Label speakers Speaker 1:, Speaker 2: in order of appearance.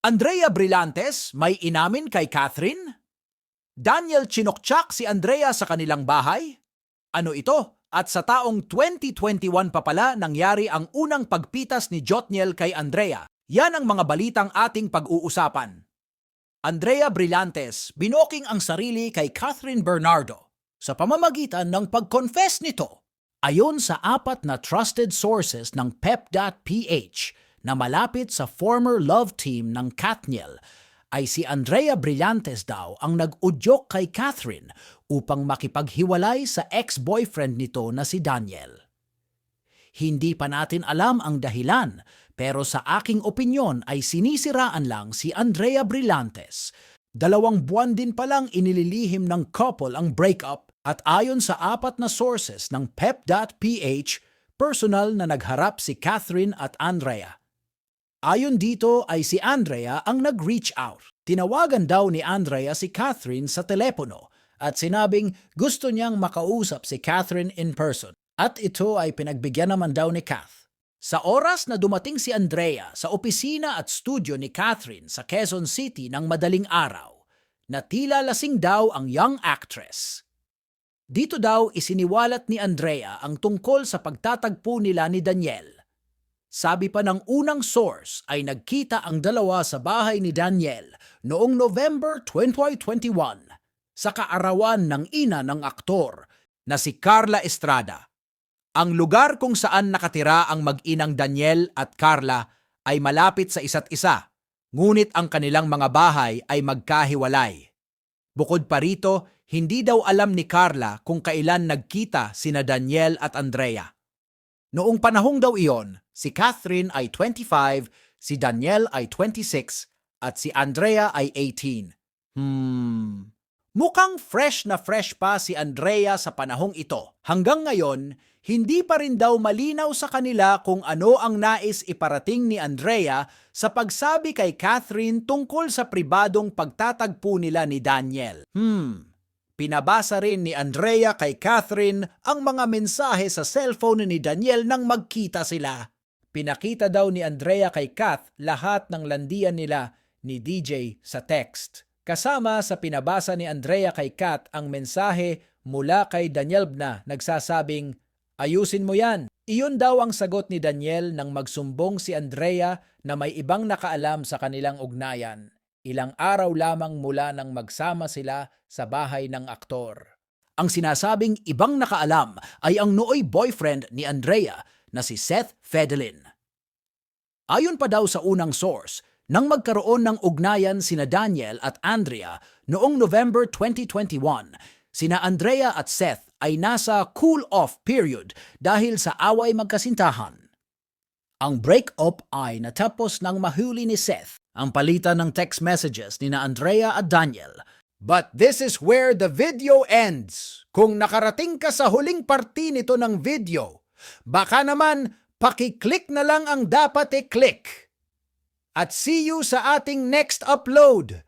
Speaker 1: Andrea Brillantes may inamin kay Catherine? Daniel chinokchak si Andrea sa kanilang bahay? Ano ito? At sa taong 2021 pa pala nangyari ang unang pagpitas ni Jotniel kay Andrea. Yan ang mga balitang ating pag-uusapan. Andrea Brillantes binoking ang sarili kay Catherine Bernardo sa pamamagitan ng pag-confess nito. Ayon sa apat na trusted sources ng pep.ph na malapit sa former love team ng Katniel, ay si Andrea Brillantes daw ang nag-udyok kay Catherine upang makipaghiwalay sa ex-boyfriend nito na si Daniel. Hindi pa natin alam ang dahilan, pero sa aking opinyon ay sinisiraan lang si Andrea Brillantes. 2 buwan din palang inililihim ng couple ang breakup at ayon sa apat na sources ng pep.ph, personal na nagharap si Catherine at Andrea. Ayon dito ay si Andrea ang nag-reach out. Tinawagan daw ni Andrea si Catherine sa telepono at sinabing gusto niyang makausap si Catherine in person. At ito ay pinagbigyan naman daw ni Kath. Sa oras na dumating si Andrea sa opisina at studio ni Catherine sa Quezon City ng madaling araw, na tila lasing daw ang young actress. Dito daw isiniwalat ni Andrea ang tungkol sa pagtatagpo nila ni Daniel. Sabi pa ng unang source ay nagkita ang dalawa sa bahay ni Daniel noong November 2021 sa kaarawan ng ina ng aktor na si Carla Estrada. Ang lugar kung saan nakatira ang mag-inang Daniel at Carla ay malapit sa isa't isa, ngunit ang kanilang mga bahay ay magkahiwalay. Bukod pa rito, hindi daw alam ni Carla kung kailan nagkita sina Daniel at Andrea. Noong panahong daw iyon, si Catherine ay 25, si Daniel ay 26, at si Andrea ay 18. Mukhang fresh na fresh pa si Andrea sa panahong ito. Hanggang ngayon, hindi pa rin daw malinaw sa kanila kung ano ang nais iparating ni Andrea sa pagsabi kay Catherine tungkol sa pribadong pagtatagpo nila ni Daniel. Pinabasa rin ni Andrea kay Catherine ang mga mensahe sa cellphone ni Daniel nang magkita sila. Pinakita daw ni Andrea kay Kath lahat ng landian nila ni DJ sa text. Kasama sa pinabasa ni Andrea kay Kath ang mensahe mula kay Daniel na nagsasabing, "Ayusin mo yan." Iyon daw ang sagot ni Daniel nang magsumbong si Andrea na may ibang nakaalam sa kanilang ugnayan. Ilang araw lamang mula nang magsama sila sa bahay ng aktor. Ang sinasabing ibang nakaalam ay ang nooy boyfriend ni Andrea na si Seth Fedelin. Ayon pa daw sa unang source, nang magkaroon ng ugnayan sina Daniel at Andrea noong November 2021, sina Andrea at Seth ay nasa cool-off period dahil sa away magkasintahan. Ang break-up ay natapos nang mahuli ni Seth ang palitan ng text messages ni na Andrea at Daniel. But this is where the video ends. Kung nakarating ka sa huling parte nito ng video, baka naman paki-click na lang ang dapat i-click. At see you sa ating next upload.